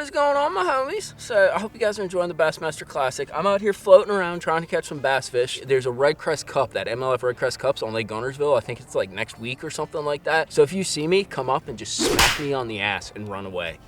is going on, my homies? So I hope you guys are enjoying the Bassmaster Classic. I'm out here floating around trying to catch some bass fish. There's a Red Crest Cup, that MLF Red Crest Cup's on Lake Gunnersville. I think it's like next week or something like that. So if you see me, come up and just smack me on the ass and run away.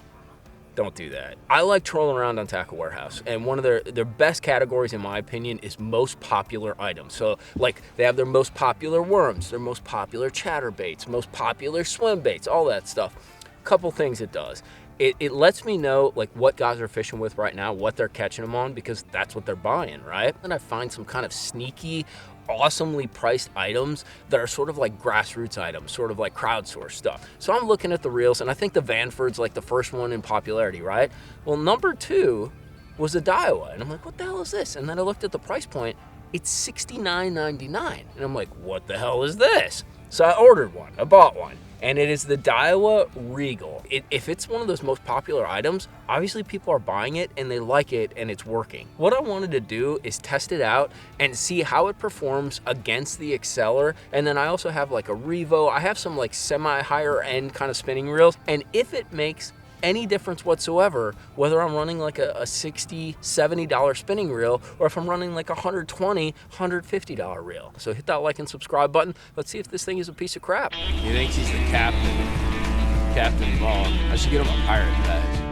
Don't do that. I like trolling around on Tackle Warehouse, and one of their best categories, in my opinion, is most popular items. So, like, they have their most popular worms, their most popular chatterbaits, most popular swim baits, all that stuff. Couple things it does. It lets me know, like, what guys are fishing with right now, what they're catching them on, because that's what they're buying, right? And I find some kind of sneaky, awesomely priced items that are sort of like grassroots items, sort of like crowdsourced stuff. So I'm looking at the reels, and I think the Vanford's like the first one in popularity, right? Well, number 2 was a Daiwa, and I'm like, what the hell is this? And then I looked at the price point. It's $69.99, and I'm like, what the hell is this? So I ordered one. I bought one. And it is the Daiwa Regal. If it's one of those most popular items, obviously people are buying it and they like it and it's working. What I wanted to do is test it out and see how it performs against the Exceller. And then I also have like a Revo. I have some like semi-higher end kind of spinning reels. And if it makes any difference whatsoever, whether I'm running like a $60, $70 spinning reel, or if I'm running like a $120, $150 reel. So hit that like and subscribe button. Let's see if this thing is a piece of crap. He thinks he's the Captain Ball. I should get him a pirate badge.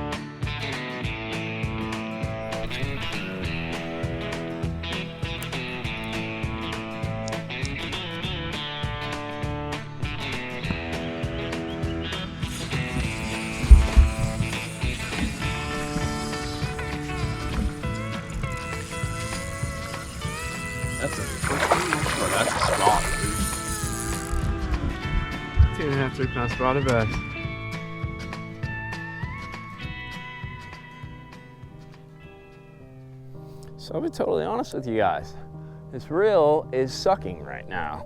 That's a spot, dude. 2.5, 3 pound spotted bass. So I'll be totally honest with you guys. This reel is sucking right now.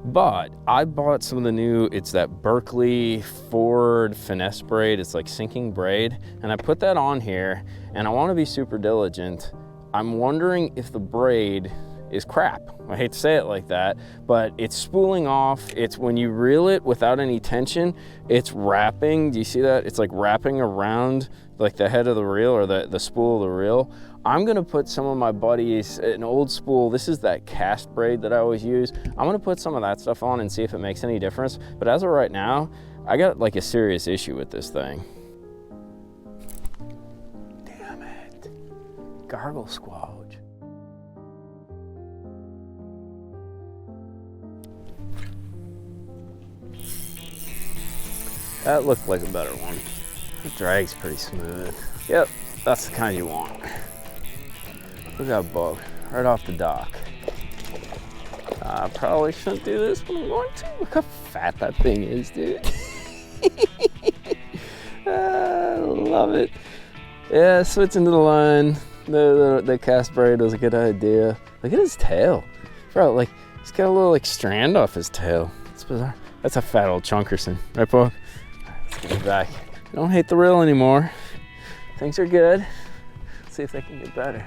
But I bought some of the new, it's that Berkeley Ford Finesse braid. It's like sinking braid. And I put that on here, and I want to be super diligent. I'm wondering if the braid is crap. I hate to say it like that, but it's spooling off. It's when you reel it without any tension, it's wrapping. Do you see that? It's like wrapping around like the head of the reel, or the spool of the reel. I'm gonna put some of my buddies, an old spool, this is that cast braid that I always use. I'm gonna put some of that stuff on and see if it makes any difference. But as of right now, I got like a serious issue with this thing. Damn it. Gargle squelch. That looked like a better one. The drag's pretty smooth. Yep, that's the kind you want. Look at that bug, right off the dock. I probably shouldn't do this, but I'm going to. Look how fat that thing is, dude. I love it. Yeah, switching to the line. The cast braid was a good idea. Look at his tail. Bro, like, he's got a little like strand off his tail. It's bizarre. That's a fat old chunkerson, right, Paul? Let's get it back. I don't hate the reel anymore. Things are good. Let's see if they can get better.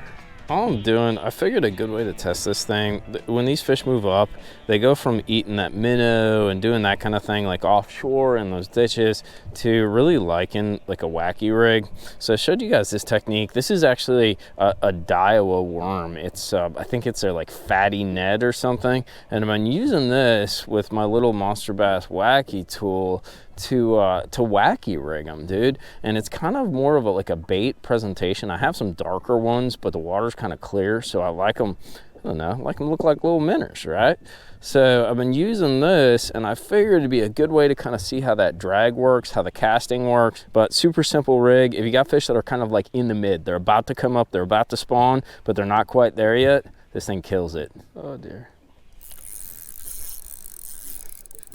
All I'm doing, I figured a good way to test this thing, when these fish move up, they go from eating that minnow and doing that kind of thing like offshore in those ditches to really liking like a wacky rig. So I showed you guys this technique. This is actually a Daiwa worm. It's I think it's their like fatty Ned or something. And I'm using this with my little Monster Bass wacky tool to wacky rig them, dude. And it's kind of more of like a bait presentation. I have some darker ones, but the water's kind of clear, so I like them, I don't know, like them look like little minnows, right? So I've been using this, and I figured it'd be a good way to kind of see how that drag works, how the casting works. But super simple rig. If you got fish that are kind of like in the mid, they're about to come up, they're about to spawn, but they're not quite there yet, this thing kills it. Oh dear.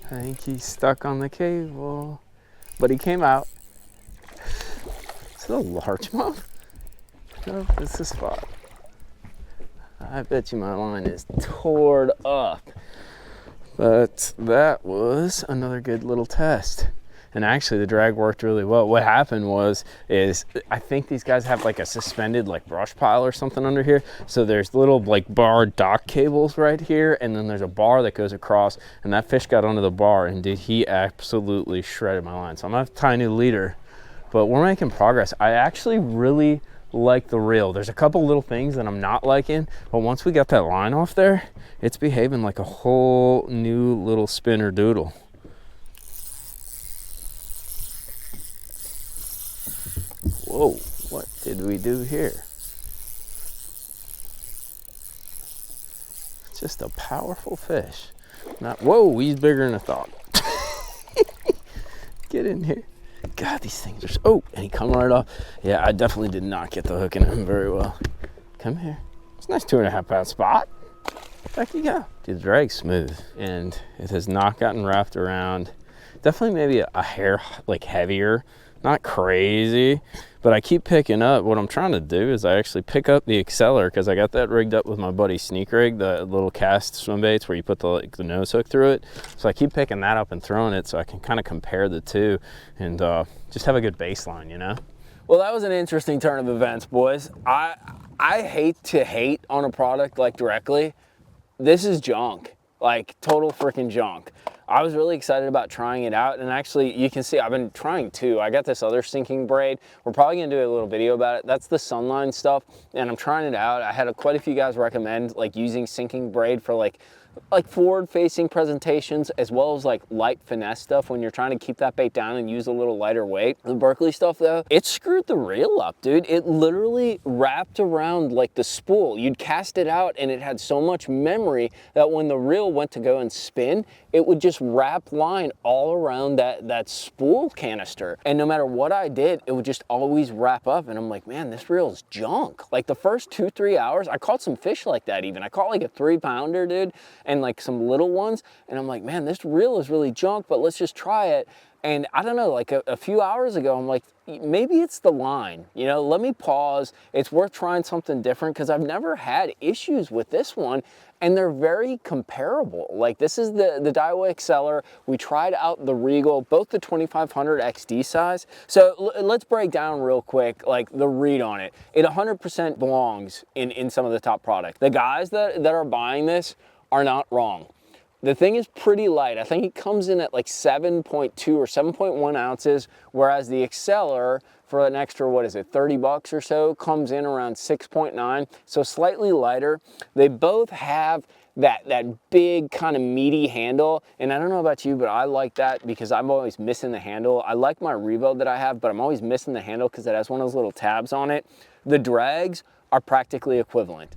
I think he's stuck on the cable, but he came out. Is it a largemouth? No, it's a spot. I bet you my line is tored up. But that was another good little test. And actually the drag worked really well. What happened is I think these guys have like a suspended like brush pile or something under here. So there's little like bar dock cables right here, and then there's a bar that goes across, and that fish got onto the bar, and dude, he absolutely shredded my line. So I'm gonna have to tie a new leader but we're making progress. I actually really like the reel. There's a couple little things that I'm not liking, but once we got that line off there, it's behaving like a whole new little spinner doodle. Whoa, what did we do here? Just a powerful fish. Not, whoa, he's bigger than I thought. Get in here. God, these things are so, oh, and he come right off. Yeah, I definitely did not get the hook in him very well. Come here. It's a nice 2.5 pound spot. Back you go. Dude, the drag's smooth, and it has not gotten wrapped around. Definitely maybe a hair like heavier, not crazy, but I keep picking up. What I'm trying to do is I actually pick up the Exceller, because I got that rigged up with my buddy Sneak Rig, the little cast swim baits where you put the nose hook through it. So I keep picking that up and throwing it so I can kind of compare the two and just have a good baseline, you know? Well, that was an interesting turn of events, boys. I hate to hate on a product like directly. This is junk, like total freaking junk. I was really excited about trying it out, and actually you can see I've been trying too. I got this other sinking braid. We're probably gonna do a little video about it. That's the Sunline stuff, and I'm trying it out. I had quite a few guys recommend like using sinking braid for like forward facing presentations, as well as like light finesse stuff when you're trying to keep that bait down and use a little lighter weight. The Berkeley stuff though, it screwed the reel up, dude. It literally wrapped around like the spool. You'd cast it out and it had so much memory that when the reel went to go and spin, it would just wrap line all around that spool canister. And no matter what I did, it would just always wrap up. And I'm like, man, this reel's junk. Like the first 2-3 hours, I caught some fish like that even. I caught like a 3-pounder, dude, and like some little ones. And I'm like, man, this reel is really junk, but let's just try it. And I don't know, like a few hours ago, I'm like, maybe it's the line, you know, let me pause. It's worth trying something different, because I've never had issues with this one, and they're very comparable. Like this is the Daiwa Exceller. We tried out the Regal, both the 2500 XD size. So let's break down real quick, like the read on it. It 100% belongs in some of the top product. The guys that are buying this are not wrong. The thing is pretty light. I think it comes in at like 7.2 or 7.1 ounces, whereas the Exceller for an extra, what is it, 30 bucks or so, comes in around 6.9, so slightly lighter. They both have that big kind of meaty handle, and I don't know about you, but I like that because I'm always missing the handle. I like my Revo that I have, but I'm always missing the handle because it has one of those little tabs on it. The drags are practically equivalent.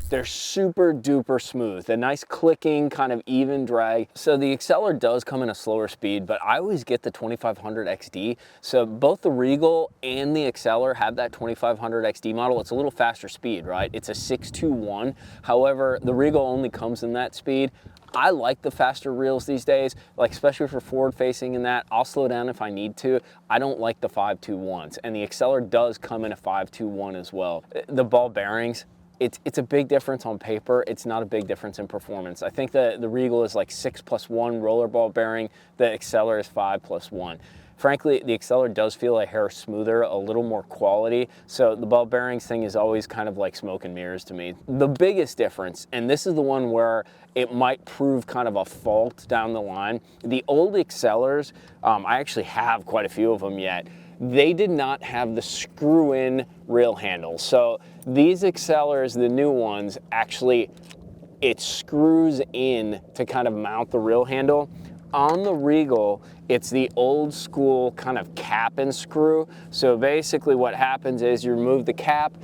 They're super duper smooth, a nice clicking kind of even drag. So the Exceller does come in a slower speed, but I always get the 2500 XD. So both the Regal and the Exceller have that 2500 XD model. It's a little faster speed, right? It's a 621. However, the Regal only comes in that speed. I like the faster reels these days, like especially for forward facing and that. I'll slow down if I need to. I don't like the 521s, and the Exceller does come in a 521 as well. The ball bearings, it's a big difference on paper. It's not a big difference in performance. I think the Regal is like 6+1 roller ball bearing. The Exceller is 5+1. Frankly, the Exceller does feel a hair smoother, a little more quality. So the ball bearings thing is always kind of like smoke and mirrors to me. The biggest difference, and this is the one where it might prove kind of a fault down the line, the old Excellers, I actually have quite a few of them yet, they did not have the screw-in reel handle. So these Excellers, the new ones, actually, it screws in to kind of mount the reel handle. On the Regal, it's the old school kind of cap and screw. So basically what happens is you remove the cap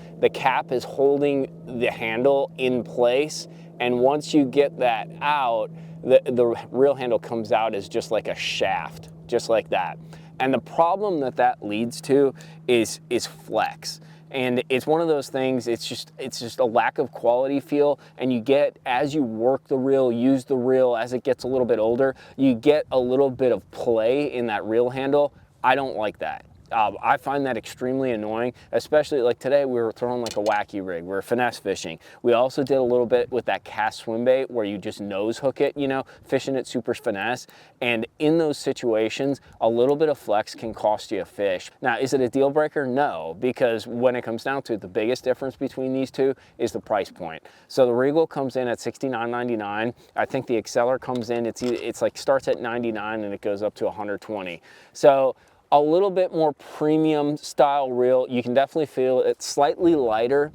is holding the handle in place, and once you get that out, the reel handle comes out as just like a shaft, just like that. And the problem that leads to is flex. And it's one of those things, it's just a lack of quality feel, and you get, as you work the reel, use the reel, as it gets a little bit older, you get a little bit of play in that reel handle. I don't like that. I find that extremely annoying, especially like today we were throwing like a wacky rig, we were finesse fishing. We also did a little bit with that cast swim bait where you just nose hook it, you know, fishing it super finesse. And in those situations, a little bit of flex can cost you a fish. Now, is it a deal breaker? No, because when it comes down to it, the biggest difference between these two is the price point. So the Regal comes in at $69.99. I think the Exceller comes in, it's like starts at $99 and it goes up to $120. So a little bit more premium style reel. You can definitely feel it's slightly lighter,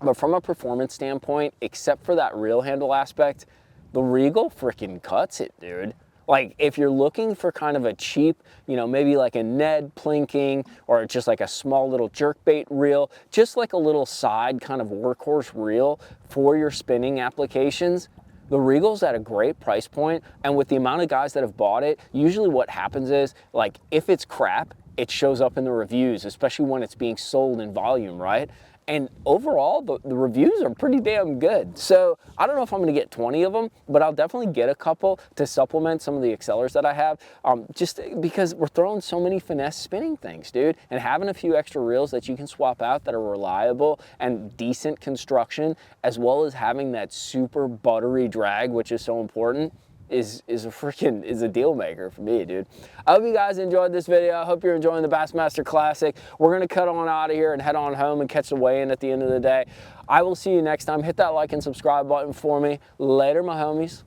but from a performance standpoint, except for that reel handle aspect, the Regal freaking cuts it, dude. Like if you're looking for kind of a cheap, you know, maybe like a Ned plinking or just like a small little jerkbait reel, just like a little side kind of workhorse reel for your spinning applications, the Regal's at a great price point, and with the amount of guys that have bought it, usually what happens is, like, if it's crap, it shows up in the reviews, especially when it's being sold in volume, right? And overall, the reviews are pretty damn good. So I don't know if I'm gonna get 20 of them, but I'll definitely get a couple to supplement some of the Excellers that I have, just because we're throwing so many finesse spinning things, dude. And having a few extra reels that you can swap out that are reliable and decent construction, as well as having that super buttery drag, which is so important, is a deal maker for me, dude. I hope you guys enjoyed this video. I hope you're enjoying the Bassmaster Classic. We're gonna cut on out of here and head on home and catch the weigh-in at the end of the day. I will see you next time. Hit that like and subscribe button for me. Later, my homies.